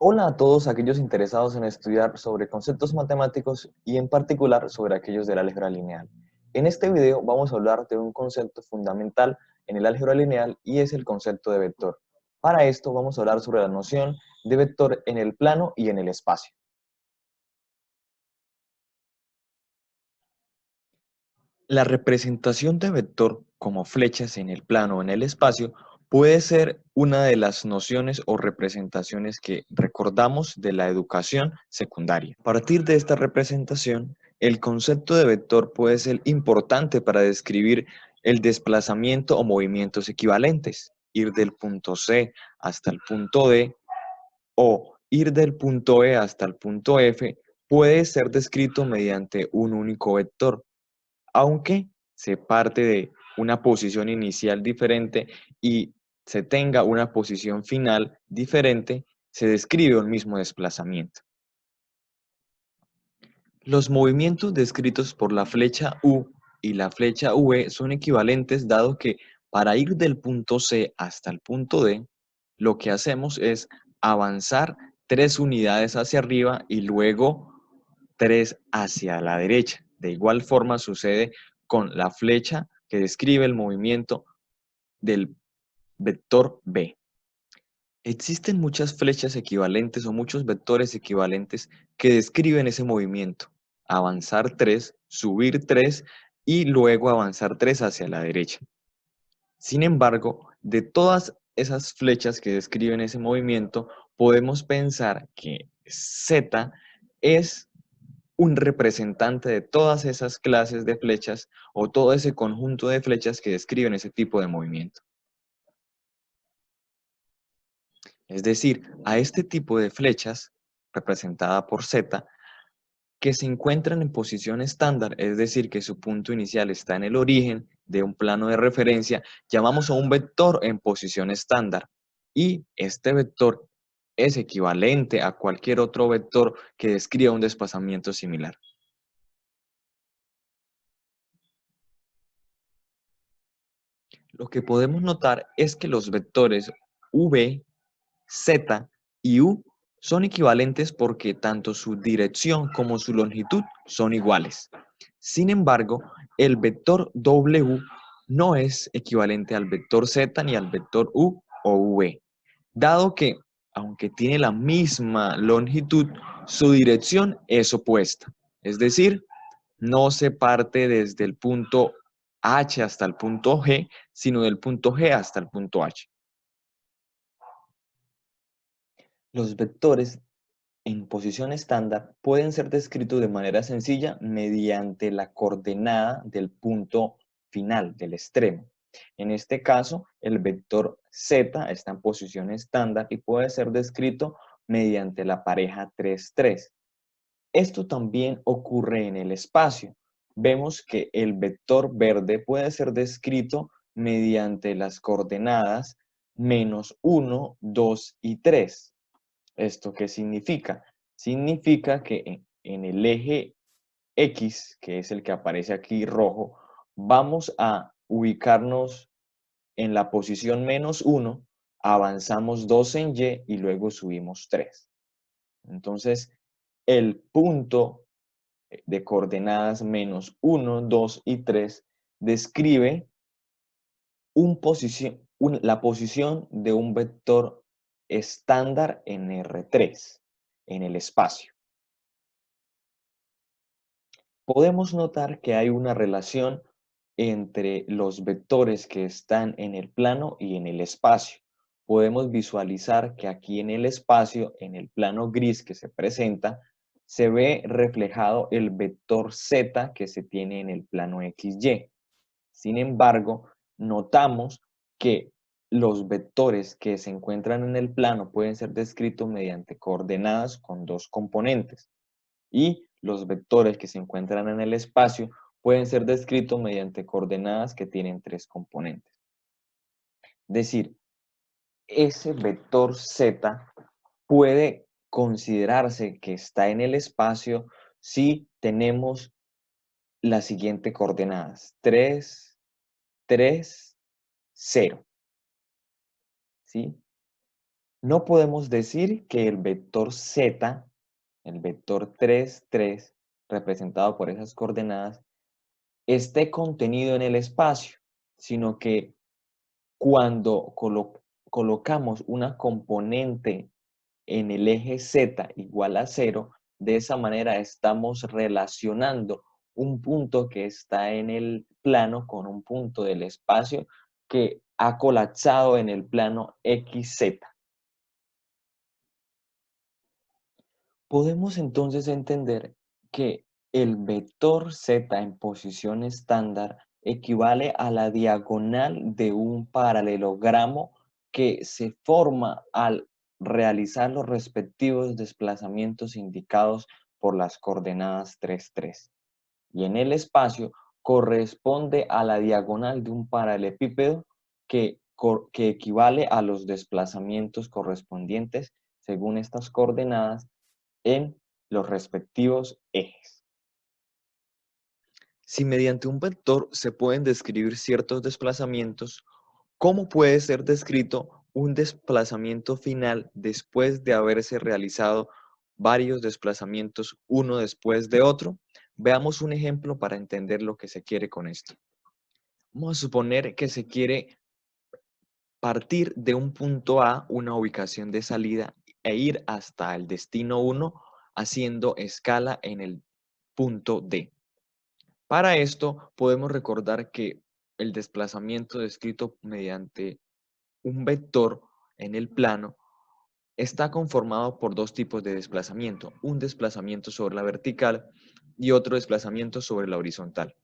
Hola a todos aquellos interesados en estudiar sobre conceptos matemáticos y en particular sobre aquellos del álgebra lineal. En este video vamos a hablar de un concepto fundamental en el álgebra lineal y es el concepto de vector. Para esto vamos a hablar sobre la noción de vector en el plano y en el espacio. La representación de vector como flechas en el plano o en el espacio puede ser una de las nociones o representaciones que recordamos de la educación secundaria. A partir de esta representación, el concepto de vector puede ser importante para describir el desplazamiento o movimientos equivalentes, ir del punto C hasta el punto D o ir del punto E hasta el punto F puede ser descrito mediante un único vector aunque se parte de una posición inicial diferente y se tenga una posición final diferente, se describe un mismo desplazamiento. Los movimientos descritos por la flecha U y la flecha V son equivalentes dado que para ir del punto C hasta el punto D, lo que hacemos es avanzar 3 unidades hacia arriba y luego 3 hacia la derecha. De igual forma sucede con la flecha que describe el movimiento del vector B. Existen muchas flechas equivalentes o muchos vectores equivalentes que describen ese movimiento. Avanzar 3, subir 3 y luego avanzar 3 hacia la derecha. Sin embargo, de todas esas flechas que describen ese movimiento, podemos pensar que Z es un representante de todas esas clases de flechas o todo ese conjunto de flechas que describen ese tipo de movimiento. Es decir, a este tipo de flechas, representada por Z, que se encuentran en posición estándar, es decir, que su punto inicial está en el origen de un plano de referencia, llamamos a un vector en posición estándar. Y este vector es equivalente a cualquier otro vector que describa un desplazamiento similar. Lo que podemos notar es que los vectores v, z y u son equivalentes porque tanto su dirección como su longitud son iguales. Sin embargo, el vector w no es equivalente al vector z ni al vector u o v, dado que, aunque tiene la misma longitud, su dirección es opuesta. Es decir, no se parte desde el punto H hasta el punto G, sino del punto G hasta el punto H. Los vectores en posición estándar pueden ser descritos de manera sencilla mediante la coordenada del punto final, del extremo. En este caso, el vector Z está en posición estándar y puede ser descrito mediante la pareja 3, 3. Esto también ocurre en el espacio. Vemos que el vector verde puede ser descrito mediante las coordenadas -1, 2 y 3. ¿Esto qué significa? Significa que en el eje X, que es el que aparece aquí rojo, vamos a ubicarnos en la posición -1, avanzamos 2 en Y y luego subimos 3. Entonces, el punto de coordenadas -1, 2 y 3 describe la posición de un vector estándar en R3, en el espacio. Podemos notar que hay una relación entre los vectores que están en el plano y en el espacio. Podemos visualizar que aquí en el espacio, en el plano gris que se presenta, se ve reflejado el vector Z que se tiene en el plano XY. Sin embargo, notamos que los vectores que se encuentran en el plano pueden ser descritos mediante coordenadas con dos componentes y los vectores que se encuentran en el espacio pueden ser descritos mediante coordenadas que tienen tres componentes. Es decir, ese vector Z puede considerarse que está en el espacio si tenemos las siguientes coordenadas: 3, 3, 0. ¿Sí? No podemos decir que el vector z, el vector 3, 3, representado por esas coordenadas, esté contenido en el espacio, sino que cuando colocamos una componente en el eje z igual a 0, de esa manera estamos relacionando un punto que está en el plano con un punto del espacio que ha colapsado en el plano XZ. Podemos entonces entender que el vector z en posición estándar equivale a la diagonal de un paralelogramo que se forma al realizar los respectivos desplazamientos indicados por las coordenadas 3, 3. Y en el espacio corresponde a la diagonal de un paralelepípedo que equivale a los desplazamientos correspondientes según estas coordenadas en los respectivos ejes. Si mediante un vector se pueden describir ciertos desplazamientos, ¿cómo puede ser descrito un desplazamiento final después de haberse realizado varios desplazamientos uno después de otro? Veamos un ejemplo para entender lo que se quiere con esto. Vamos a suponer que se quiere partir de un punto A, una ubicación de salida, e ir hasta el destino 1 haciendo escala en el punto D. Para esto podemos recordar que el desplazamiento descrito mediante un vector en el plano está conformado por dos tipos de desplazamiento, un desplazamiento sobre la vertical y otro desplazamiento sobre la horizontal.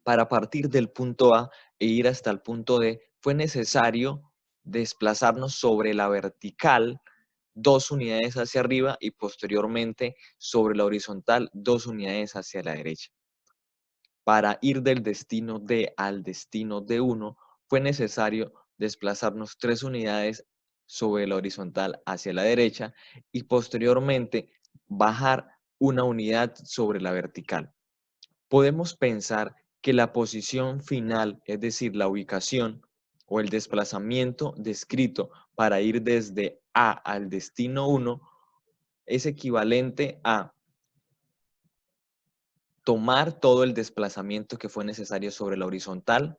Para partir del punto A e ir hasta el punto D, fue necesario desplazarnos sobre la vertical 2 unidades hacia arriba y posteriormente sobre la horizontal 2 unidades hacia la derecha. Para ir del destino D al destino D1 fue necesario desplazarnos 3 unidades sobre la horizontal hacia la derecha y posteriormente bajar 1 unidad sobre la vertical. Podemos pensar que la posición final, es decir, la ubicación o el desplazamiento descrito para ir desde A al destino 1 es equivalente a tomar todo el desplazamiento que fue necesario sobre la horizontal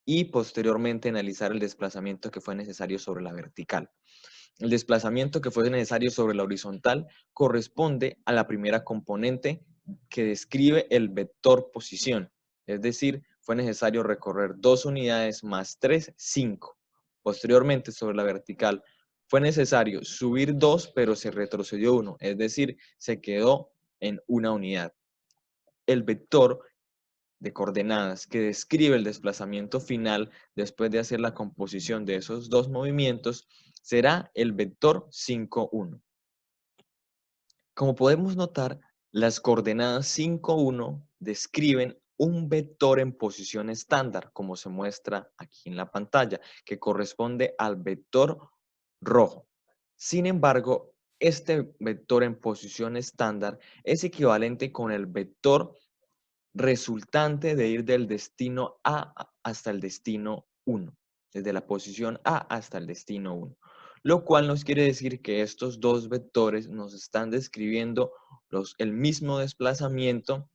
y posteriormente analizar el desplazamiento que fue necesario sobre la vertical. El desplazamiento que fue necesario sobre la horizontal corresponde a la primera componente que describe el vector posición, es decir, fue necesario recorrer 2 unidades más 3, 5. Posteriormente, sobre la vertical, fue necesario subir 2, pero se retrocedió 1, es decir, se quedó en 1 unidad. El vector de coordenadas que describe el desplazamiento final después de hacer la composición de esos dos movimientos será el vector 5, 1. Como podemos notar, las coordenadas 5, 1 describen un vector en posición estándar, como se muestra aquí en la pantalla, que corresponde al vector rojo. Sin embargo, este vector en posición estándar es equivalente con el vector resultante de ir del destino A hasta el destino 1, desde la posición A hasta el destino 1, lo cual nos quiere decir que estos dos vectores nos están describiendo el mismo desplazamiento,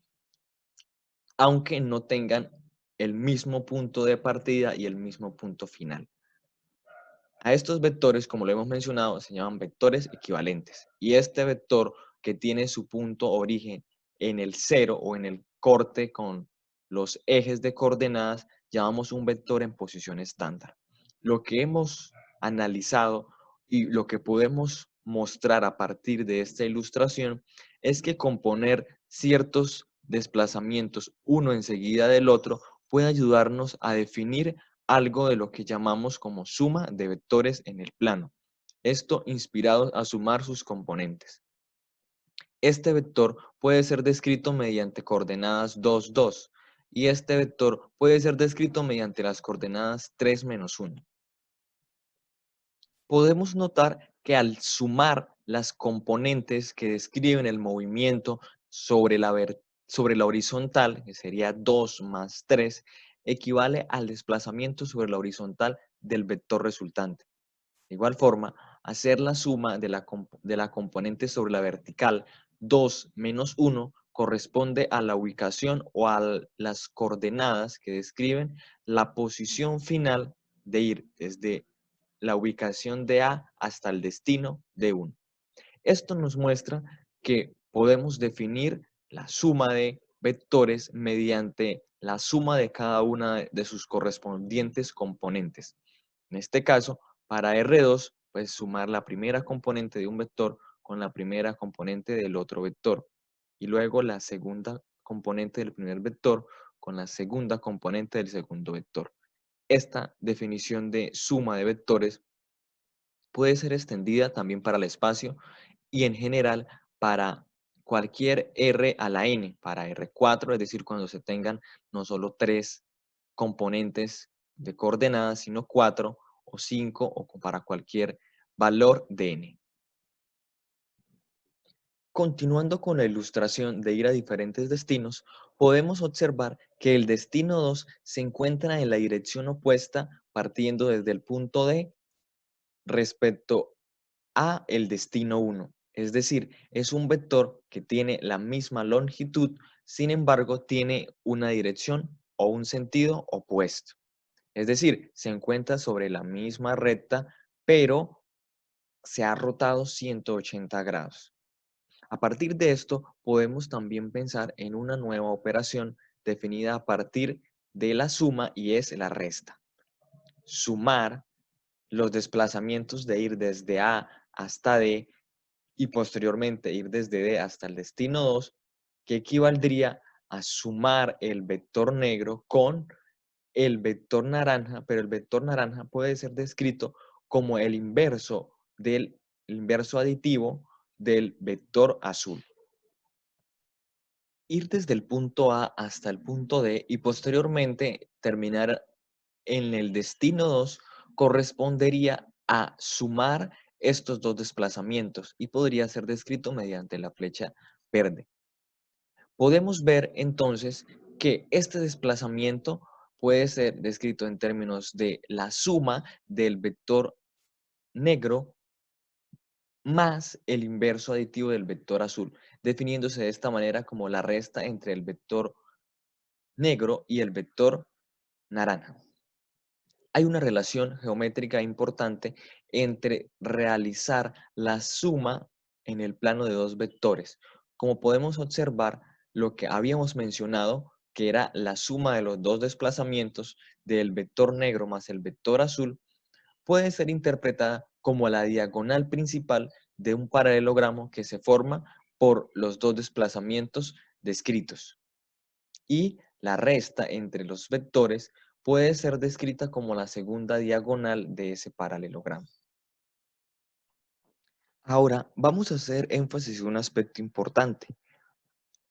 aunque no tengan el mismo punto de partida y el mismo punto final. A estos vectores, como lo hemos mencionado, se llaman vectores equivalentes. Y este vector que tiene su punto origen en el 0 o en el corte con los ejes de coordenadas, llamamos un vector en posición estándar. Lo que hemos analizado y lo que podemos mostrar a partir de esta ilustración es que componer ciertos desplazamientos uno enseguida del otro puede ayudarnos a definir algo de lo que llamamos como suma de vectores en el plano. Esto inspirado a sumar sus componentes. Este vector puede ser descrito mediante coordenadas 2, 2 y este vector puede ser descrito mediante las coordenadas 3, menos 1. Podemos notar que al sumar las componentes que describen el movimiento sobre la horizontal, que sería 2 más 3, equivale al desplazamiento sobre la horizontal del vector resultante. De igual forma, hacer la suma de la componente sobre la vertical 2 menos 1 corresponde a la ubicación o a las coordenadas que describen la posición final de ir desde la ubicación de A hasta el destino de 1. Esto nos muestra que podemos definir la suma de vectores mediante la suma de cada una de sus correspondientes componentes. En este caso, para R2, pues sumar la primera componente de un vector con la primera componente del otro vector. Y luego la segunda componente del primer vector con la segunda componente del segundo vector. Esta definición de suma de vectores puede ser extendida también para el espacio y en general para cualquier R a la N, para R4, es decir, cuando se tengan no solo 3 componentes de coordenadas, sino 4 o 5 o para cualquier valor de N. Continuando con la ilustración de ir a diferentes destinos, podemos observar que el destino 2 se encuentra en la dirección opuesta partiendo desde el punto D respecto a el destino 1. Es decir, es un vector que tiene la misma longitud, sin embargo, tiene una dirección o un sentido opuesto. Es decir, se encuentra sobre la misma recta, pero se ha rotado 180 grados. A partir de esto, podemos también pensar en una nueva operación definida a partir de la suma y es la resta. Sumar los desplazamientos de ir desde A hasta D y posteriormente ir desde D hasta el destino 2, que equivaldría a sumar el vector negro con el vector naranja, pero el vector naranja puede ser descrito como el inverso aditivo del vector azul. Ir desde el punto A hasta el punto D y posteriormente terminar en el destino 2 correspondería a sumar estos dos desplazamientos y podría ser descrito mediante la flecha verde. Podemos ver entonces que este desplazamiento puede ser descrito en términos de la suma del vector negro más el inverso aditivo del vector azul, definiéndose de esta manera como la resta entre el vector negro y el vector naranja. Hay una relación geométrica importante entre realizar la suma en el plano de dos vectores. Como podemos observar, lo que habíamos mencionado, que era la suma de los dos desplazamientos del vector negro más el vector azul, puede ser interpretada como la diagonal principal de un paralelogramo que se forma por los dos desplazamientos descritos. Y la resta entre los vectores puede ser descrita como la segunda diagonal de ese paralelogramo. Ahora vamos a hacer énfasis en un aspecto importante.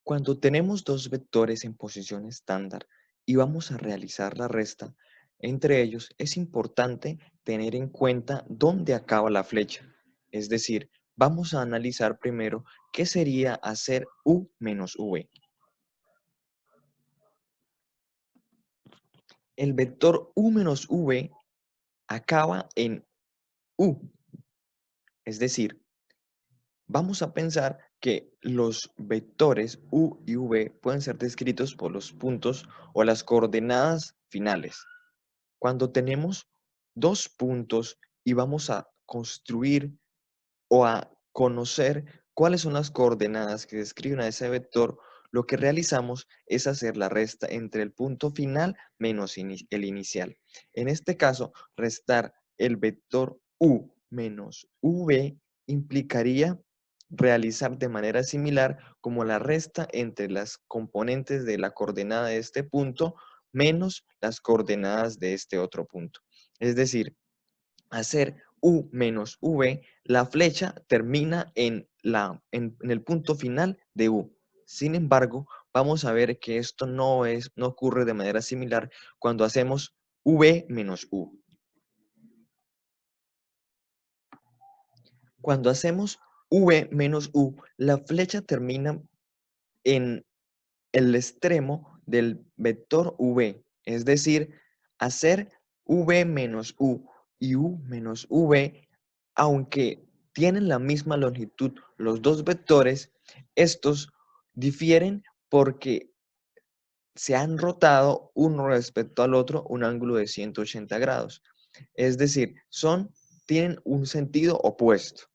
Cuando tenemos dos vectores en posición estándar y vamos a realizar la resta, entre ellos es importante tener en cuenta dónde acaba la flecha. Es decir, vamos a analizar primero qué sería hacer U menos V. El vector U menos V acaba en U. Es decir, vamos a pensar que los vectores U y V pueden ser descritos por los puntos o las coordenadas finales. Cuando tenemos dos puntos y vamos a construir o a conocer cuáles son las coordenadas que describen a ese vector, lo que realizamos es hacer la resta entre el punto final menos el inicial. En este caso, restar el vector U menos V implicaría realizar de manera similar como la resta entre las componentes de la coordenada de este punto menos las coordenadas de este otro punto. Es decir, hacer U menos V, la flecha termina en el punto final de U. Sin embargo, vamos a ver que esto no ocurre de manera similar cuando hacemos V menos U. Cuando hacemos V menos U, la flecha termina en el extremo del vector V, es decir, hacer V menos U y U menos V aunque tienen la misma longitud los dos vectores, estos difieren porque se han rotado uno respecto al otro un ángulo de 180 grados. Es decir, tienen un sentido opuesto.